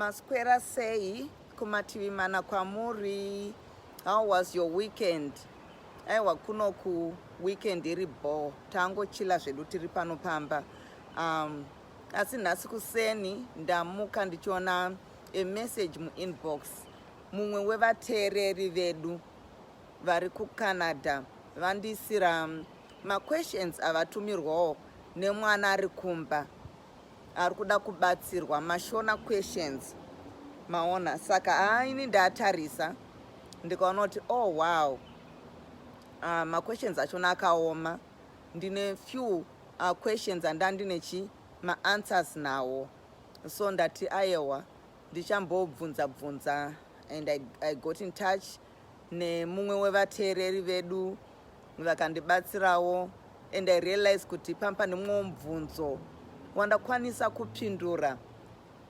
Masquera sei kumativi mana kwamuri. How was your weekend? Aiwa kuno ku weekend iri bo tango chila zvedu tiri pano pamba. Asi nhasi kuseni ndamuka ndichiona a message mu inbox. Mumwe wevateereri vedu vari kuCanada vandisira questions avatumirwawo nemwana ari kumba ari kuda kubatsirwa mashona questions maona. Saka ini ndatarisa ndikaona kuti oh wow, questions achona akaoma. Ndine few questions andandine answers nawo, so ndati aiwa ndichambobvunza and I got in touch nemumwe wevateereri vedu vakandibatsirawo, and I realized kuti pampa nemumwe mubvunzo wandakwanisa kupindura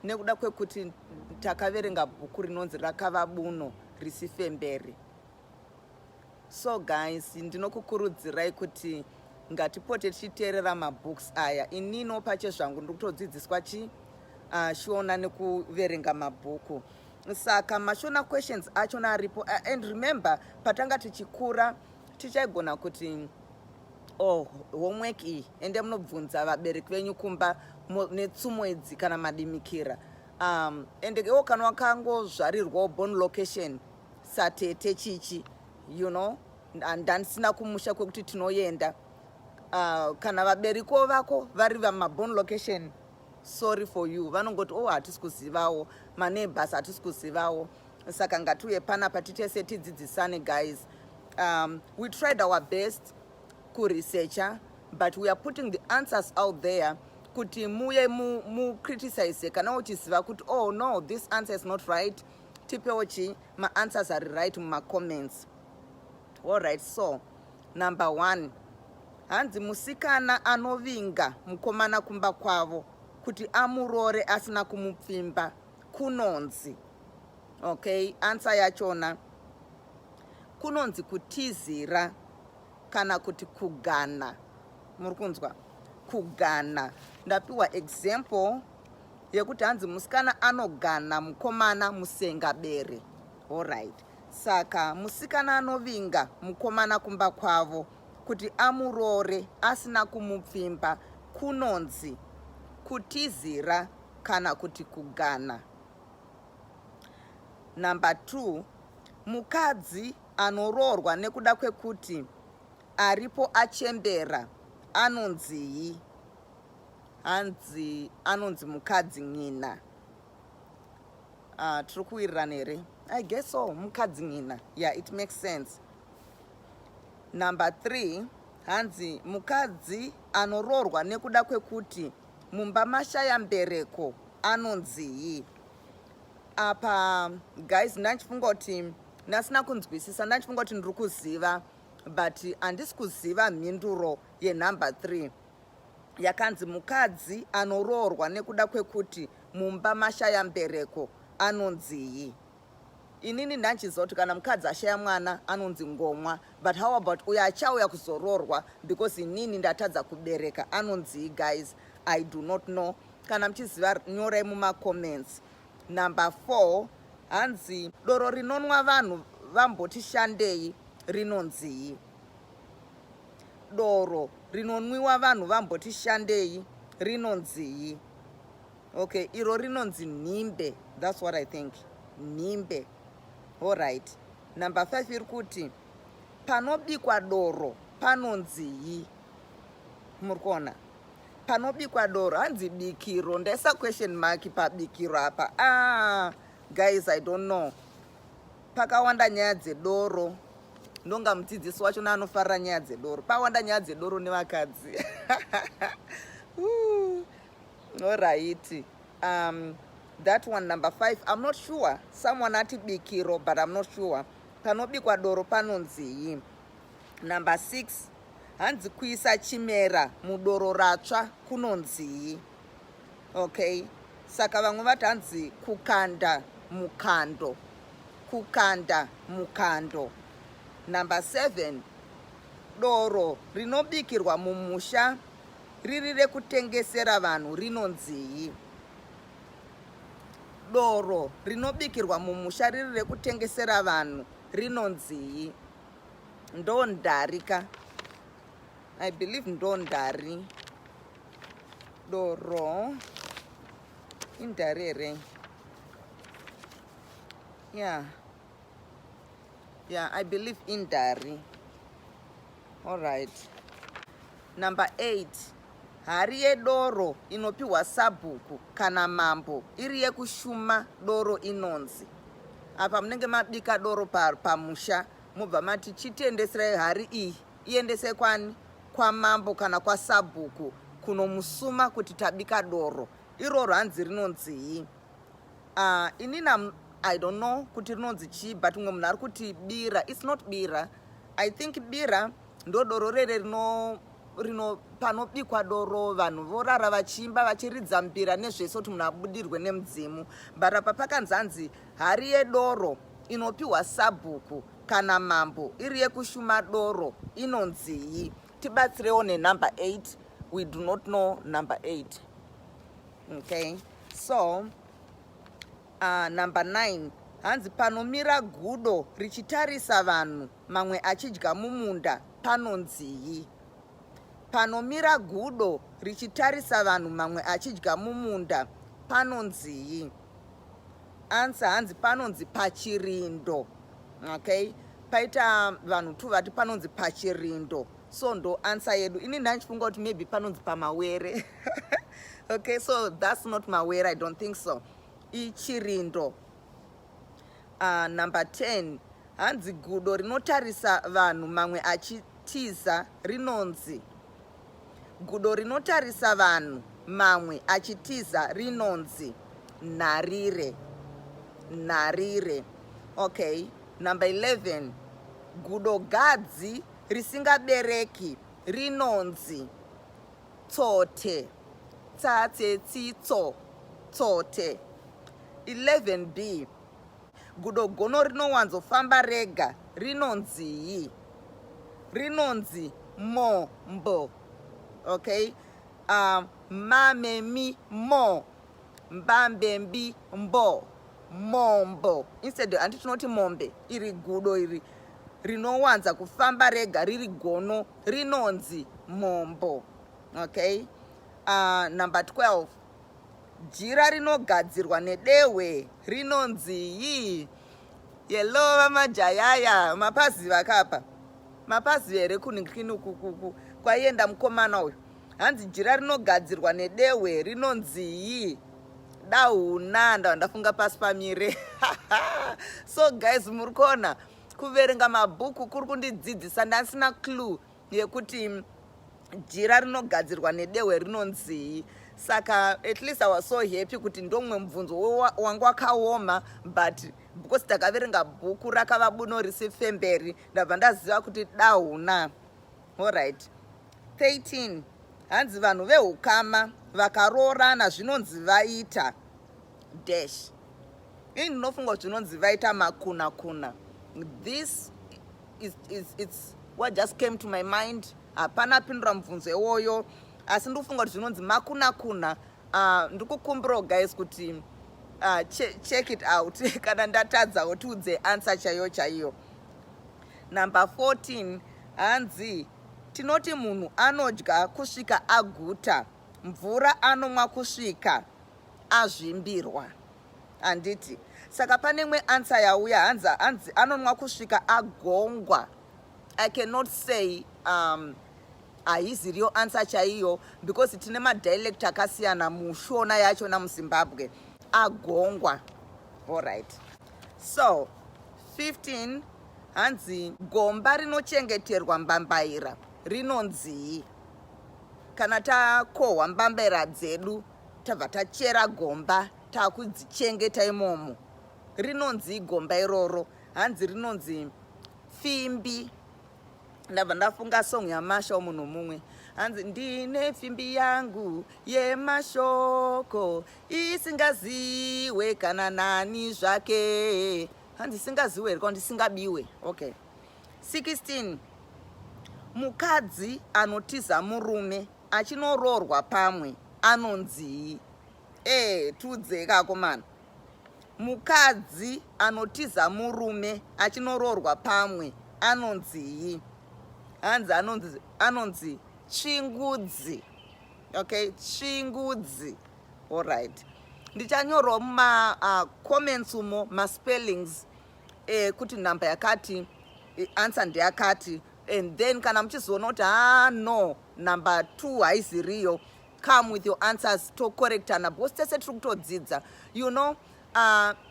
nekuda kwekuti takaverenga bhuku rinonzi Rakava Buno risife mberi. So guys, ndinokukurudzirai kuti ngatipote tichiteerera mabooks aya. Inino pache zvangu ndikutodzidziswa Shona nekuverenga mabhuku. Saka mashona questions achona aripo, and remember patanga tichikura tichaigona kuti homework iyi ende munobvunza vabereki venyu kumba netsumo idzi kana madimikira. Ende iwo kana wakangozvarirwawo born location satete chichi, you know, ndandisina kumusha kwekuti tinoenda. Kana vabereki vako vari vamaborn location, sorry for you, vanongoti hatisi kuzivawo, maneighbors hatisi kuzivawo. Saka ngatiuye panapa titese tidzidzisane guys. We tried our best kuresearcha, but we are putting the answers out there kuti muye mu criticize kana uchiziva kuti oh no, this answer is not right, tipewo ma answers are right muma comments. Alright, so number 1, hanzi musikana anovinga mukomana kumba kwavo kuti amurore asina kumupfimba kunonzi. Okay, answer yachona kunonzi kutizira kana kuti kugana. Murikunzwa? Kugana. Ndapiwa example yekuti hanzi musikana anogana mukomana musengabere. Alright. Saka musikana anovinga mukomana kumba kwavo kuti amurore asina kumupfimba kunonzi kutizira kana kuti kugana. Number 2, mukadzi anororwa nekuda kwekuti aripo achembera anonzi anonzi mukadzi ng'ina. Tiri kuwirirana here? I guess so, mukadzi ng'ina. Yeah, it makes sense. Number 3, hanzi mukadzi anororwa nekuda kwekuti mumba mashaya mbereko anonzi. Apa guys, ndanchifunga kuti ndasina kunzwisisa, ndanchifunga kuti ndiri kuziva, but handisi kuziva mhinduro yenumber 3 yakanzi mukadzi anororwa nekuda kwekuti mumba mashaya mbereko anonzi. Inini ndanchiziva kuti kana mukadzi ashaya mwana anonzi ngomwa, but how about uyo achauya kuzororwa because inini ndatadza kubereka anonzi guys? I do not know. Kana mchiziva nyorai muma comments. Number 4, hanzi doro rinonwa vanhu vamboti shandei rinonzi. Doro rinonwiwa vanhu vamboti shandei rinonzi. Okay, iro rinonzi nhimbe. That's what I think. Nhimbe. Alright. Number 5 iri kuti panobikwa doro panonzi. Murikuona? Panobikwa doro hanzi bikiro. Ndaisa question mark pabikiro apa. Guys, I don't know. Pakawanda nyaya dzedoro. Ndonga mudzidzisi wacho anofarira nyaya dzedoro. Pawanda nyaya dzedoro nevakadzi. Alright. That one, number 5, I'm not sure. Someone ati bikiro, but I'm not sure. Panobikwa doro panonzi. Number 6, hanzi kuisa chimera mudoro ratsva kunonzi. Okay, saka vamwe vati hanzi kukanda mukando. Kukanda mukando. Number 7, doro rinobikirwa mumusha riri rekutengesera vanhu rinonzi. doro rinobikirwa mumusha riri rekutengesera vanhu rinonzii? Ndondarika. I believe ndondari. Doro indarere. Yeah, I believe indari. All right. Number 8. Hari yedoro inopiwa sabhuku kana mambo iri yekushuma doro inonzi. Apa munenge mabika doro pamusha mubva mati chitendesere hari iyi iendese kwani? Kwa mambo kana kwa sabhuku kunomusuma kuti tabika doro. Iroro hanzi rinonzi inina I don't know kuti rinonzi chii, but umwe munhu ari kuti bira. It's not bira. I think bira ndo doro rere rino panobikwa doro vanhu vorara vachimba vachiridza mbira nezvese kuti munhu abudirwe nemudzimu. But apa pakanzanzi hari yedoro inopiwa sabhuku kana mambo iri yekushuma doro inonzii? Tibatsirewo nenumber 8. We do not know number 8. Okay, so number 9. Hanzi panomira gudo richitarisa vanhu mamwe achidya mumunda panonzii? Panomira gudo richitarisa vanhu mamwe achidya mumunda panonzii? Answer hanzi panonzi pachirindo. Okay, paita vanhu tu vati panonzi pachirindo, so ndo answer yedu. Ini ndandichifunga kuti maybe panonzi pamawere. Okay, so that's not mawere. I don't think so. Ichirindo. Number 10. Hanzi gudo rinotarisa vanhu mamwe achitiza rinonzi? Gudo rinotarisa vanhu mamwe achitiza rinonzi narire. Narire. Okay, number 11. Gudo gadzi risingabereki rinonzi tsote. Tsatse tsitso tsote. 11b. Gudo gono rinowanzofamba rega rinonzii? Rinonzi mombo. Okay, mamemi mo, mbambembi mbo, mombo. Instead anditinoti mombe, iri gudo iri rinowanza kufamba rega riri gono rinonzi mombo. Okay, number 12. Jira rinogadzirwa nedehwe rinonzii? Hello vamajayaya, mapaziva kapa? Mapaziva here kunikini kukuku kwaienda mukomana uyu. Hanzi jira rinogadzirwa nedehwe rinonzii? Dauna ndafunga pasi pamire. So guys, muri kuona kuverenga mabhuku kuri kundidzidzisa ndasina clue yekuti jira rinogadzirwa nedehwe rinonzii. Saka at least I was so happy kuti ndomwe mubvunzo wangu wakaoma, but because takaverenga bhuku rakava buno risifemberi ndabva ndaziva kuti dauna. Alright. 13. Hanzi vanhu vehukama vakaroorana zvinonzi vaita dash. Ini ndinofunga kuti zvinonzi vaita makuna. This it's what just came to my mind. Hapana pindura mubvunzo iwoyo, asi ndofunga kuti zvinonzi makuna. Ndikukumbira guys kuti check it out. Kana ndatadza utiudze answer chaiyo. Number 14. Hanzi tinoti munhu anodya kusvika aguta, mvura anomwa kusvika azvimbirwa. Anditi saka pane imwe answer yauya hanzi anonwa kusvika agongwa. I cannot say haizi riyo answer chaiyo because tine madialect akasiyana mushona yacho namuZimbabwe. Agongwa. Alright. So 15. Hanzi gomba rinochengeterwa mbambaira rinonzii? Kana takohwa mbambaira dzedu tabva tachera gomba takudzichengeta imomo rinonzii gomba iroro? Hanzi rinonzi fimbi. Ndabva ndafunga song yamasha omunhu mumwe. Hanzi ndine fimbi yangu yemashoko isingaziwe kana nani zvake. Hanzi singaziwe riko ndisingabiwe. Okay. 16. Mukadzi anotiza murume achinoororwa pamwe anonzii? Tudze kako mana. mukadzi anotiza murume achinororwa pamwe anonzii? Anonzi chingudzi. Okay, chingudzi. All right. Ndichanyorawo comments umo spellings kuti namba yakati answer ndeyakati, and then kana muchizoona kuti no number 2 haiziriyo, come with your answers to correctana because tese tiri kutodzidza. You know,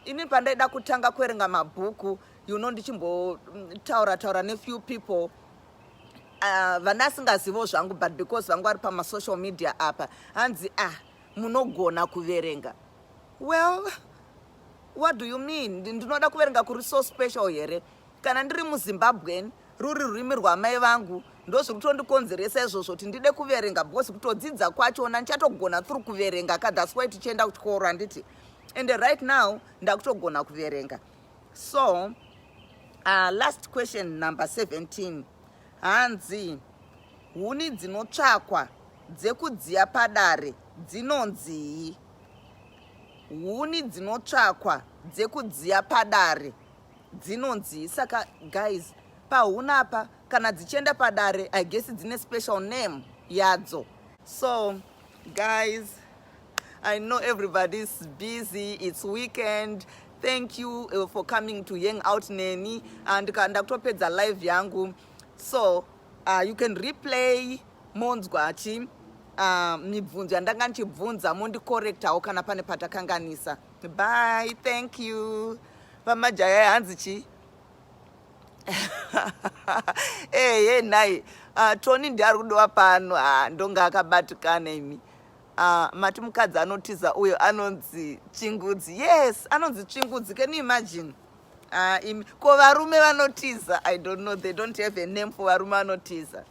ini pandaida kutanga kuverenga mabhuku, you know, ndichimbotaura nefew people vanasingazivo zvangu, but because vangu vari pamasocial media apa hanzi munogona kuverenga. Well, what do you mean? Ndinoda kuverenga kuri so special here? Kana ndiri muZimbabwean, ruri rurimi rwamai vangu, ndozviri kutondikonzeresa izvozvo kuti ndide kuverenga because kutodzidza kwachona ndichatogona through kuverenga ka, that's why tichienda kuchikoro handiti. And right now ndakutogona kuverenga. So last question, number 17. Hanzi huni dzinotsvakwa dzekudziya padare dzinonzii? Huni dzinotsvakwa dzekudziya padare dzinonzii? Saka guys, pahunapa kana dzichienda padare, I guess dzine special name yadzo. So guys, I know everybody's busy, it's weekend. Thank you for coming to hang out neni, and ndakutopedza live yangu. So you can replay monzwachi mibvunzo yandanga ndichibvunza mondicorrectawo kana pane patakanganisa. Bye, thank you. Pamajaya hanzi chi hey nai Tony ndiari kudiwa pano ndonga akabatikana imi. Mati mukadzi anotiza uyo anonzi chingudzi. Yes, anonzi chingudzi. Can you imagine? Ko varume vanotiza, I don't know, they don't have a name for varume vanotiza.